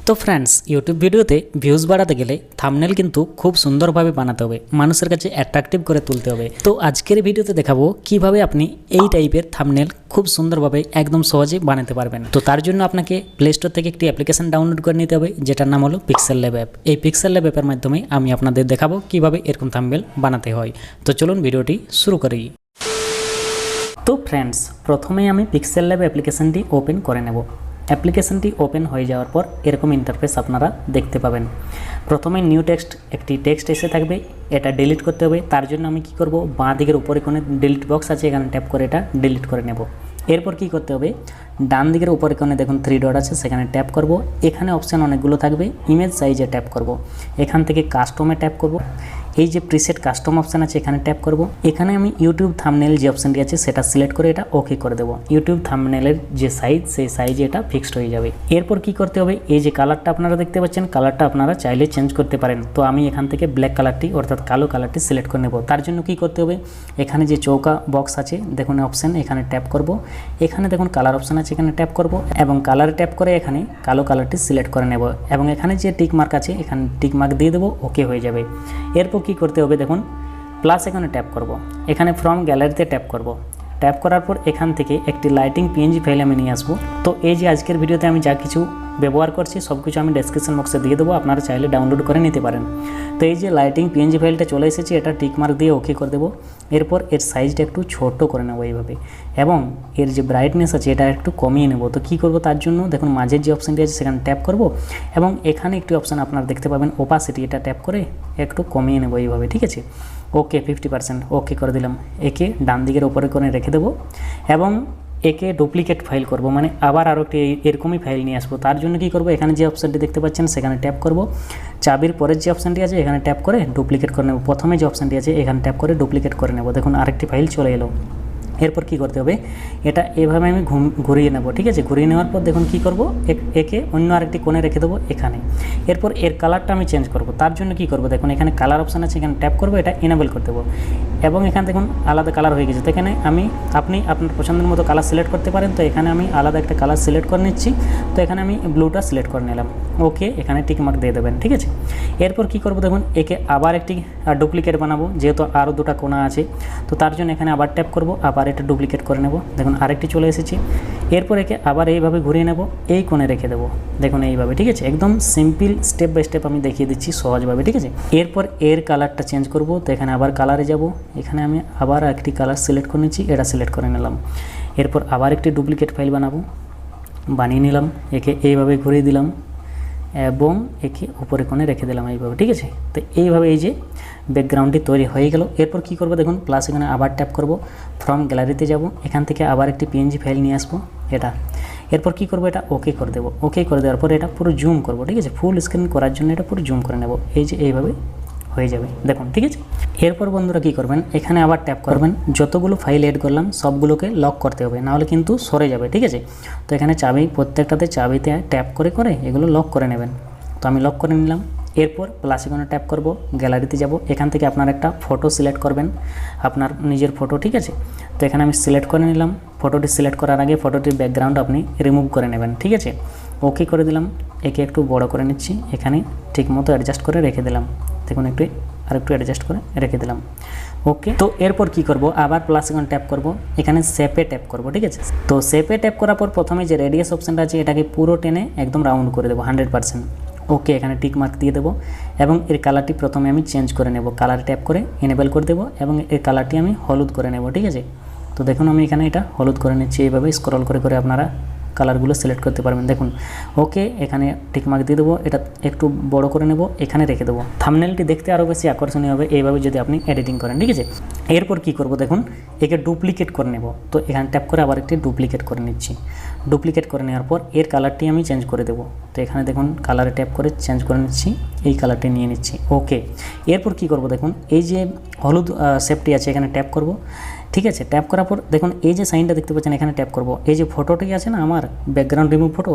তো friends, YouTube ভিডিওতে views বাড়াতে গেলে থাম্বনেল কিন্তু খুব সুন্দরভাবে বানাতে হবে, মানুষের কাছে অ্যাট্রাকটিভ করে তুলতে হবে। তো আজকের ভিডিওতে দেখাবো কিভাবে আপনি এই টাইপের থাম্বনেল খুব সুন্দরভাবে একদম সহজে বানাতে পারবেন। তো তার জন্য আপনাকে প্লে স্টোর থেকে একটি অ্যাপ্লিকেশন ডাউনলোড করে নিতে হবে, যেটার নাম হলো পিক্সেল ল্যাব অ্যাপ। এই পিক্সেল ল্যাব অ্যাপের মাধ্যমে আমি আপনাদের দেখাবো কিভাবে এরকম থাম্বনেল বানাতে হয়। তো চলুন ভিডিওটি শুরু করি। তো ফ্রেন্ডস, প্রথমেই আমি পিক্সেল ল্যাব অ্যাপ্লিকেশনটি ওপেন করে নেব। অ্যাপ্লিকেশনটি ওপেন হয়ে যাওয়ার পর এরকম ইন্টারফেস আপনারা দেখতে পাবেন। প্রথমে নিউ টেক্সট একটি টেক্সট এসে থাকবে, এটা ডিলিট করতে হবে। তার জন্য আমি কি করব, বাঁ দিকের উপরে কোণে ডিলিট বক্স আছে, এখানে ট্যাপ করে এটা ডিলিট করে নেব। এরপর কি করতে হবে, ডান দিকের উপরে কোণে দেখুন 3 ডট আছে, সেখানে ট্যাপ করব। এখানে অপশান অনেকগুলো থাকবে, ইমেজ সাইজে ট্যাপ করব। এখান থেকে কাস্টমে ট্যাপ করব। এই যে প্রিসেট কাস্টম অপশান আছে, এখানে ট্যাপ করব। এখানে আমি ইউটিউব থাম্বনেল যে অপশানটি আছে সেটা সিলেক্ট করে এটা ওকে করে দেবো। ইউটিউব থাম্বনেলের যে সাইজ, সেই সাইজে এটা ফিক্সড হয়ে যাবে। এরপর কি করতে হবে, এই যে কালারটা আপনারা দেখতে পাচ্ছেন, কালারটা আপনারা চাইলে চেঞ্জ করতে পারেন। তো আমি এখান থেকে ব্ল্যাক কালারটি অর্থাৎ কালো কালারটি সিলেক্ট করে নেব। তার জন্য কি করতে হবে, এখানে যে চৌকা বক্স আছে দেখুন অপশান, এখানে ট্যাপ করব। এখানে দেখুন কালার অপশান আছে, এখানে ট্যাপ করব এবং কালারে ট্যাপ করে এখানে কালো কালারটি সিলেক্ট করে নেব এবং এখানে যে টিক মার্ক আছে এখানে টিক মার্ক দিয়ে দেবো, ওকে হয়ে যাবে। এরপর কি করতে হবে, দেখুন প্লাস এখানে ট্যাপ করব। এখানে ফ্রম গ্যালারিতে ট্যাপ করব। ট্যাপ করার পর এখান থেকে একটি লাইটিং পিএনজি ফাইল আমি নিয়ে আসবো। তো এই যে আজকের ভিডিওতে আমি যা কিছু ব্যবহার করছি সব কিছু আমি ডেসক্রিপশন বক্সে দিয়ে দেবো, আপনারা চাইলে ডাউনলোড করে নিতে পারেন। তো এই যে লাইটিং পিএনজি ফাইলটা চলে এসেছে, এটা টিক মার্ক দিয়ে ওকে করে দেবো। এরপর এর সাইজটা একটু ছোট করে নেবো এইভাবে এবং এর যে ব্রাইটনেস আছে এটা একটু কমিয়ে নেব। তো কী করবো, তার জন্য দেখুন মাঝের যে অপশানটি আছে সেখানে ট্যাপ করব এবং এখানে একটি অপশান আপনারা দেখতে পাবেন ওপাসিটি, এটা ট্যাপ করে একটু কমিয়ে নেব এইভাবে, ঠিক আছে। ওকে 50% ওকে করে দিলাম। একে ডান দিকের উপরে করে রেখে দেবো এবং একে ডুপ্লিকেট ফাইল করব, মানে আবার আরও একটি এরকমই ফাইল নিয়ে আসবো। তার জন্য কী করব, এখানে যে অপশানটি দেখতে পাচ্ছেন সেখানে ট্যাপ করব। চাবির পরের যে অপশানটি আছে এখানে ট্যাপ করে ডুপ্লিকেট করে নেব। প্রথমে যে অপশানটি আছে এখানে ট্যাপ করে ডুপ্লিকেট করে নেব। দেখুন আরেকটি ফাইল চলে এলো। এরপর কি করতে হবে, এটা এভাবে আমি ঘুরিয়ে নেব, ঠিক আছে। ঘুরিয়ে নেওয়ার পর দেখুন কি করব, একে অন্য আরেকটি কোণে রেখে দেবো এখানে। এরপর এর কালারটা আমি চেঞ্জ করব। তার জন্য কি করব, দেখুন এখানে কালার অপশান আছে, এখানে ট্যাপ করব, এটা এনেবল করে দেবো এবং এখানে দেখুন আলাদা কালার হয়ে গেছে। তো এখানে আপনি আপনার পছন্দের মতো কালার সিলেক্ট করতে পারেন। তো এখানে আমি আলাদা একটা কালার সিলেক্ট করে নিচ্ছি। তো এখানে আমি ব্লুটা সিলেক্ট করে নিলাম, ওকে, এখানে টিক মার্ক দিয়ে দেবেন, ঠিক আছে। এরপর কি করব, দেখুন একে আবার একটি ডুপ্লিকেট বানাবো, যেহেতু আরও দুটো কোণা আছে। তো তার জন্য এখানে আবার ট্যাপ করব, আবার এটা ডুপ্লিকেট করে নেব। দেখুন আরেকটি চলে এসেছে। এরপর একে আবার এইভাবে ঘুরিয়ে নেব, এই কোণে রেখে দেবো, দেখুন এইভাবে, ঠিক আছে। একদম সিম্পল স্টেপ বাই স্টেপ আমি দেখিয়ে দিচ্ছি সহজভাবে, ঠিক আছে। এরপর এর কালারটা চেঞ্জ করব। তো এখানে আবার কালারে যাব, এখানে আমি আবার একটি কালার সিলেক্ট করে নিচ্ছি, এটা সিলেক্ট করে নিলাম। এরপর আবার একটি ডুপ্লিকেট ফাইল বানিয়ে নিলাম, একে এইভাবে ঘুরিয়ে দিলাম এবং একে উপরে কোণে রেখে দিলাম এইভাবে, ঠিক আছে। তো এইভাবে এই যে ব্যাকগ্রাউন্ডটি তৈরি হয়ে গেল। এরপর কি করব, দেখুন প্লাস এখানে আবার ট্যাপ করব, ফ্রম গ্যালারিতে যাব, এখান থেকে আবার একটি পিএনজি ফাইল নিয়ে আসবো এটা। এরপর কি করব, এটা ওকে করে দেবো। ওকে করে দেওয়ার পর এটা পুরো জুম করব, ঠিক আছে। ফুল স্ক্রিন করার জন্য এটা পুরো জুম করে নেব, এই যে এইভাবে হয়ে যাবে, দেখুন, ঠিক আছে। এরপর বন্ধুরা কী করবেন, এখানে আবার ট্যাপ করবেন। যতগুলো ফাইল এড করলাম সবগুলোকে লক করতে হবে, নাহলে কিন্তু সরে যাবে, ঠিক আছে। তো এখানে চাবি, প্রত্যেকটাতে চাবিতে ট্যাপ করে করে এগুলো লক করে নেবেন। তো আমি লক করে নিলাম। এরপর প্লাস এখানে ট্যাপ করব, গ্যালারিতে যাব, এখান থেকে আপনার একটা ফটো সিলেক্ট করবেন, আপনার নিজের ফটো, ঠিক আছে। তো এখানে আমি সিলেক্ট করে নিলাম। ফটোটি সিলেক্ট করার আগে ফটোটির ব্যাকগ্রাউন্ড আপনি রিমুভ করে নেবেন, ঠিক আছে। ওকে করে দিলাম। একে একটু বড় করে নিচ্ছি, এখানে ঠিকমতো অ্যাডজাস্ট করে রেখে দিলাম, দেখুন আরেকটু অ্যাডজাস্ট করে রেখে দিলাম, ওকে। তো এরপর কি করব, আবার প্লাস এখানে ট্যাপ করব, এখানে শেপে ট্যাপ করব, ঠিক আছে। তো শেপে ট্যাপ করার পর প্রথমে যে রেডিয়াস অপশানটা আছে এটাকে পুরো টেনে একদম রাউন্ড করে দেবো 100%, ওকে, এখানে টিক মার্ক দিয়ে দেবো এবং এর কালারটি প্রথমে আমি চেঞ্জ করে নেব, কালার ট্যাপ করে এনেবল করে দেবো এবং এর কালারটি আমি হলুদ করে নেব, ঠিক আছে। তো দেখুন আমি এখানে এটা হলুদ করে নিচ্ছি, এইভাবে স্ক্রল করে করে আপনারা কালারগুলো সিলেক্ট করতে পারবেন, দেখুন, ওকে, এখানে টিক মার্ক দিয়ে দেবো, এটা একটু বড় করে নেব, এখানে রেখে দেবো। থাম্বনেলটি দেখতে আরও বেশি আকর্ষণীয় হবে এইভাবে যদি আপনি এডিটিং করেন, ঠিক আছে। এরপর কি করব, দেখুন একে ডুপ্লিকেট করে নেব। তো এখানে ট্যাপ করে আবার একটি ডুপ্লিকেট করে নিচ্ছি। ডুপ্লিকেট করে নেওয়ার পর এর কালারটি আমি চেঞ্জ করে দেবো। তো এখানে দেখুন কালারে ট্যাপ করে চেঞ্জ করে নিচ্ছি, এই কালারটি নিয়ে নিচ্ছি, ওকে। এরপর কি করব, দেখুন এই যে হলুদ শেপটি আছে এখানে ট্যাপ করব, ঠিক আছে। ট্যাপ করার পর দেখুন এই যে সাইনটা দেখতে পাচ্ছেন এখানে ট্যাপ করব। এই যে ফটোটি আছে না আমার ব্যাকগ্রাউন্ড রিমুভ ফটো,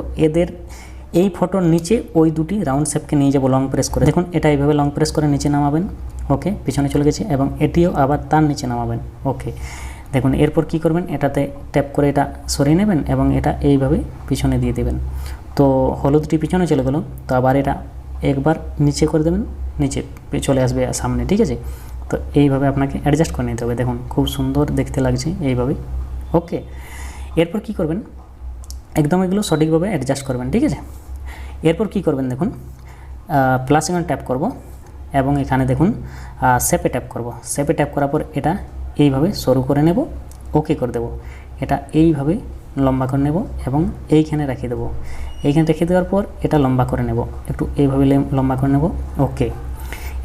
এই ফটোর নিচে ওই দুটি রাউন্ড শেপকে নিয়ে যাবো লং প্রেস করে, দেখুন এটা এইভাবে লং প্রেস করে নিচে নামাবেন, ওকে, পিছনে চলে গেছে এবং এটিও আবার তার নিচে নামাবেন, ওকে। দেখুন এরপর কি করবেন, এটাতে ট্যাপ করে এটা সরিয়ে নেবেন এবং এটা এইভাবে পিছনে দিয়ে দেবেন। তো হলুদটি পিছনে চলে গেলো, তো আবার এটা একবার নিচে করে দেবেন, নিচে চলে আসবে সামনে, ঠিক আছে। তো এইভাবে আপনাকে অ্যাডজাস্ট করে নিতে হবে। দেখুন খুব সুন্দর দেখতে লাগছে এইভাবে। ওকে, এরপর কি করবেন, একদম এগুলো সঠিকভাবে অ্যাডজাস্ট করবেন, ঠিক আছে। এরপর কি করবেন, দেখুন প্লাস আইকন ট্যাপ করব এবং এখানে দেখুন শেপে ট্যাপ করব। শেপে ট্যাপ করার পর এটা এইভাবে সরু করে নেব, ওকে করে দেব। এটা এইভাবে লম্বা করে নেব এবং এইখানে রেখে দেবো। এইখানে রেখে দেওয়ার পর এটা লম্বা করে নেব, একটু এইভাবে লম্বা করে নেব, ওকে।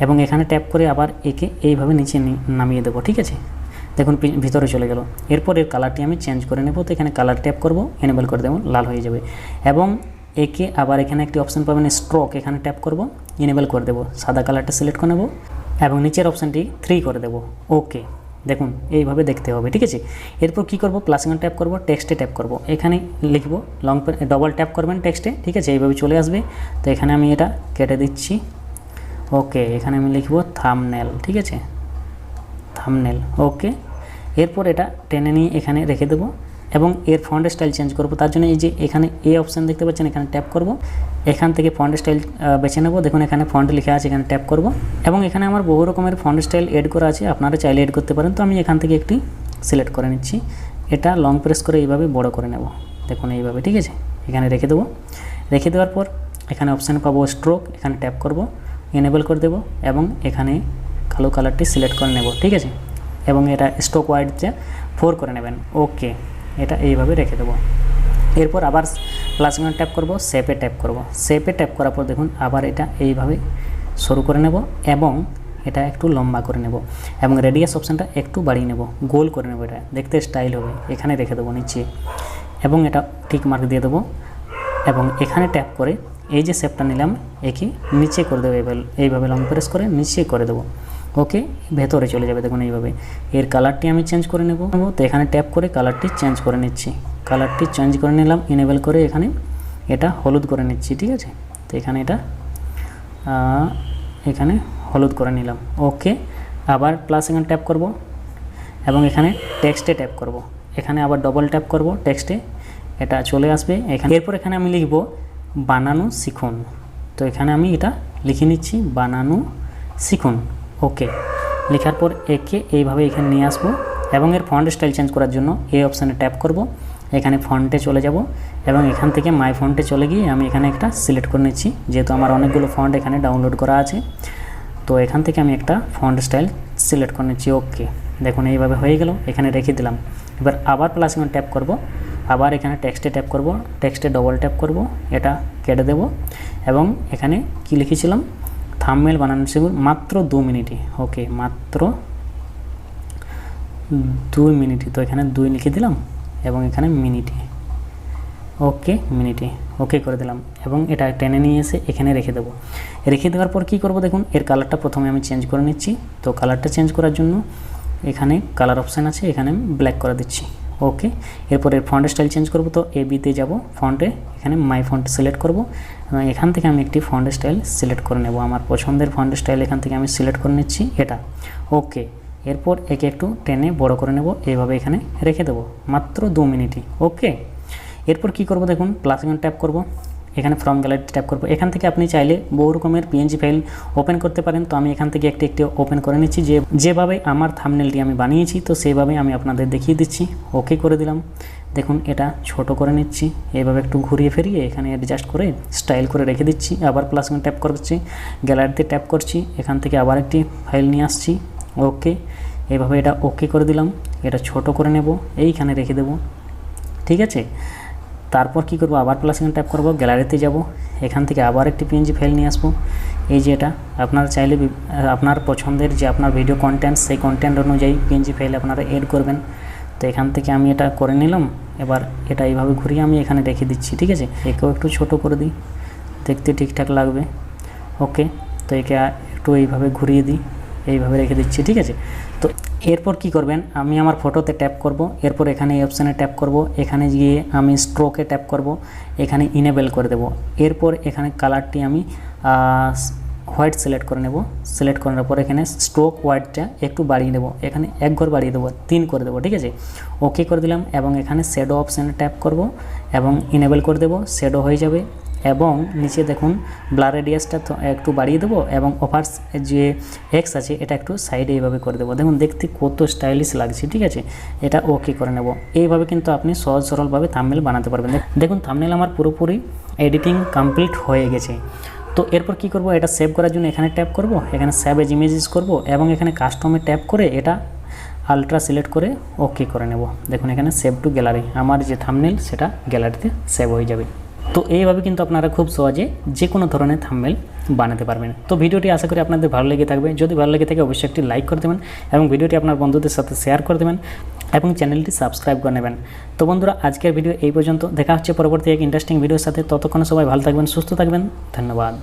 এবং এখানে ট্যাপ করে আবার একে এইভাবে নিচে নামিয়ে দেবো, ঠিক আছে। দেখুন ভিতরে চলে গেল। এরপর এর কালারটি আমি চেঞ্জ করে নেব, তো এখানে কালার ট্যাপ করব, এনেবল করে দেবো, লাল হয়ে যাবে। এবং একে আবার এখানে একটি অপশান পাবেন স্ট্রোক, এখানে ট্যাপ করব, এনেবল করে দেবো, সাদা কালারটা সিলেক্ট করে নেব এবং নিচের অপশানটি 3 করে দেবো, ওকে। দেখুন এইভাবে দেখতে হবে, ঠিক আছে। এরপর কি করব, প্লাস আইকন ট্যাপ করব, টেক্সটে ট্যাপ করব, এখানে লিখব লং পেন, ডবল ট্যাপ করবেন টেক্সটে, ঠিক আছে, এইভাবে চলে আসবে। তো এখানে আমি এটা কেটে দিচ্ছি, ওকে। এখানে আমি লিখব থাম্বনেল, ঠিক আছে, থাম্বনেল, ওকে। এরপর এটা টেনে নিয়ে এখানে রেখে দেবো এবং এর ফন্ট স্টাইল চেঞ্জ করব। তার জন্য এই যে এখানে এই অপশান দেখতে পাচ্ছেন, এখানে ট্যাপ করব, এখান থেকে ফন্ট স্টাইল বেছে নেব। দেখুন এখানে ফন্ট লেখা আছে, এখানে ট্যাপ করব এবং এখানে আমার বহু রকমের ফন্ট স্টাইল এড করা আছে, আপনারা চাইলে এড করতে পারেন। তো আমি এখান থেকে একটি সিলেক্ট করে নিচ্ছি, এটা লং প্রেস করে এইভাবে বড় করে নেব, দেখুন এইভাবে, ঠিক আছে। এখানে রেখে দেবো। রেখে দেওয়ার পর এখানে অপশান পাবো স্ট্রোক, এখানে ট্যাপ করব, এনেবল করে দেব এবং এখানে কালো কালারটি সিলেক্ট করে নেব, ঠিক আছে। এবং এটা স্ট্রোক ওয়াইডটা 4 করে নেবেন, ওকে। এটা এইভাবে রেখে দেবো। এরপর আবার প্লাস আইকন ট্যাপ করব, শেপে ট্যাপ করব। শেপে ট্যাপ করার পর দেখুন আবার এটা এইভাবে শুরু করে নেব এবং এটা একটু লম্বা করে নেব এবং রেডিয়াস অপশানটা একটু বাড়িয়ে নেব, গোল করে নেব, এটা দেখতে স্টাইল হবে। এখানে রেখে দেবো নিচে এবং এটা ঠিক মার্ক দিয়ে দেবো এবং এখানে ট্যাপ করে এই যে শেপটা নিলাম একে নিচে করে দেবো, এইভাবে লং প্রেস করে নিচে করে দেবো, ওকে। ভেতরে চলে যাবে, দেখুন এইভাবে। এর কালারটি আমি চেঞ্জ করে নেব, তো এখানে ট্যাপ করে কালারটি চেঞ্জ করে নিচ্ছি, কালারটি চেঞ্জ করে নিলাম, এনেবল করে এখানে এটা হলুদ করে নিচ্ছি, ঠিক আছে। তো এখানে এটা এখানে হলুদ করে নিলাম, ওকে। আবার প্লাস আইকন ট্যাপ করব এবং এখানে টেক্সটে ট্যাপ করব, এখানে আবার ডবল ট্যাপ করব টেক্সটে, এটা চলে আসবে এখানে। এরপর এখানে আমি লিখব বানানো শিখুন, তো এখানে আমি এটা লিখে নিচ্ছি, বানানো শিখুন, ওকে। লেখার পর একে এইভাবে এখানে নিয়ে আসবো এবং এর ফন্ট স্টাইল চেঞ্জ করার জন্য এই অপশানে ট্যাপ করব, এখানে ফন্টে চলে যাব এবং এখান থেকে মাই ফন্টে চলে গিয়ে আমি এখানে একটা সিলেক্ট করে নিচ্ছি, যেহেতু আমার অনেকগুলো ফন্ট এখানে ডাউনলোড করা আছে। তো এখান থেকে আমি একটা ফন্ট স্টাইল সিলেক্ট করে নিচ্ছি, ওকে। দেখুন এইভাবে হয়ে গেল, এখানে রেখে দিলাম। এবার আবার প্লাস আইকন ট্যাপ করব, আবার এখানে টেক্সটে ট্যাপ করব, টেক্সটে ডবল ট্যাপ করব, এটা কেটে দেব এবং এখানে কি লিখেছিলাম, থাম্বনেল বানানো শিখুন মাত্র 2 মিনিটে, ওকে, মাত্র 2 মিনিটে। তো এখানে 2 লিখে দিলাম এবং এখানে মিনিটে, ওকে, মিনিটে, ওকে করে দিলাম এবং এটা টেনে নিয়ে এসে এখানে রেখে দেবো। রেখে দেওয়ার পর কী করব, দেখুন এর কালারটা প্রথমে আমি চেঞ্জ করে নিচ্ছি। তো কালারটা চেঞ্জ করার জন্য এখানে কালার অপশান আছে, এখানে ব্ল্যাক করে দিচ্ছি, ওকে। এরপর এর ফন্ট স্টাইল চেঞ্জ করব, তো এবিতে যাব, ফন্টে এখানে মাই ফন্ট সিলেক্ট করব এবং এখান থেকে আমি একটি ফন্ট স্টাইল সিলেক্ট করে নেব, আমার পছন্দের ফন্ট স্টাইল এখান থেকে আমি সিলেক্ট করে নিচ্ছি, এটা, ওকে। এরপর একে একটু টেনে বড় করে নেব, এইভাবে এখানে রেখে দেবো মাত্র 2 মিনিটই, ওকে। এরপর কি করব, দেখুন প্লাস আইকন ট্যাপ করব, এখানে ফ্রম গ্যালারি ট্যাপ করব। এখান থেকে আপনি চাইলে বহু রকমের পিএনজি ফাইল ওপেন করতে পারেন। তো আমি এখান থেকে একটি ওপেন করে নিচ্ছি, যেভাবে আমার থাম্বনেলটি আমি বানিয়েছি, তো সেইভাবে আমি আপনাদের দেখিয়ে দিচ্ছি, ওকে করে দিলাম। দেখুন এটা ছোট করে নিচ্ছি, এইভাবে একটু ঘুরিয়ে ফিরিয়ে এখানে অ্যাডজাস্ট করে স্টাইল করে রেখে দিচ্ছি। আবার প্লাস আইকন ট্যাপ করছি, গ্যালারিতে ট্যাপ করছি, এখান থেকে আবার একটি ফাইল নিয়ে আসছি, ওকে। এইভাবে এটা ওকে করে দিলাম, এটা ছোট করে নেব, এইখানে রেখে দেব, ঠিক আছে। তারপর কি করব, আবার প্লাস আইকন ট্যাপ করব, গ্যালারিতে যাব, এখান থেকে আবার একটি পিএনজি ফাইল নিয়ে আসবো, এই যে এটা। আপনারা চাইলে আপনার পছন্দের যে আপনার ভিডিও কন্টেন্ট, সেই কন্টেন্ট অনুযায়ী পিএনজি ফাইল আপনারা এড করবেন। তো এখান থেকে আমি এটা করে নিলাম, এবার এটা এইভাবে ঘুরিয়ে আমি এখানে রেখে দিচ্ছি, ঠিক আছে। একেও একটু ছোট করে দিই, দেখতে ঠিকঠাক লাগবে, ওকে। তো একে একটু এইভাবে ঘুরিয়ে দিই, এইভাবে রেখে দিচ্ছি, ঠিক আছে। তো এরপর কি করবেন, আমি আমার ফটোতে ট্যাপ করব, এরপর এখানে এই অপশানে ট্যাপ করব, এখানে গিয়ে আমি স্ট্রোকে ট্যাপ করব, এখানে ইনেবল করে দেব। এরপর এখানে কালারটি আমি হোয়াইট সিলেক্ট করে নেব। সিলেক্ট করার পর এখানে স্ট্রোক হোয়াইটটা একটু বাড়িয়ে দেবো, এখানে 1 ঘর বাড়িয়ে দেবো, 3 করে দেবো, ঠিক আছে। ওকে করে দিলাম এবং এখানে শ্যাডো অপশানে ট্যাপ করব এবং ইনেবল করে দেবো, শ্যাডো হয়ে যাবে। এবং নিচে দেখুন ব্লার রেডিয়াসটা একটু বাড়িয়ে দেবো এবং অফার্স যে এক্স আছে এটা একটু সাইডে এইভাবে করে দেবো। দেখুন দেখতে কত স্টাইলিশ লাগছে, ঠিক আছে। এটা ওকে করে নেব। এইভাবে কিন্তু আপনি সহজ সরলভাবে থাম্বনেল বানাতে পারবেন। দেখুন থাম্বনেল আমার পুরোপুরি এডিটিং কমপ্লিট হয়ে গেছে। তো এরপর কি করব, এটা সেভ করার জন্য এখানে ট্যাপ করব, এখানে সেভ এজ ইমেজেস করব এবং এখানে কাস্টমে ট্যাপ করে এটা আলট্রা সিলেক্ট করে ওকে করে নেব। দেখুন এখানে সেভ টু গ্যালারি, আমার যে থাম্বনেল সেটা গ্যালারিতে সেভ হয়ে যাবে। তো এইভাবে কিন্তু আপনারা খুব সহজে যে কোনো ধরনের থাম্বনেল বানাতে পারবেন। তো ভিডিওটি আশা করি আপনাদের ভালো লেগে থাকবে। যদি ভালো লেগে থাকে অবশ্যই একটি লাইক করে দেবেন এবং ভিডিওটি আপনার বন্ধুদের সাথে শেয়ার করে দেবেন এবং চ্যানেলটি সাবস্ক্রাইব করে নেবেন। তো বন্ধুরা আজকের ভিডিও এই পর্যন্ত, দেখা হচ্ছে পরবর্তী এক ইন্টারেস্টিং ভিডিওর সাথে। ততক্ষণ সবাই ভালো থাকবেন, সুস্থ থাকবেন, ধন্যবাদ।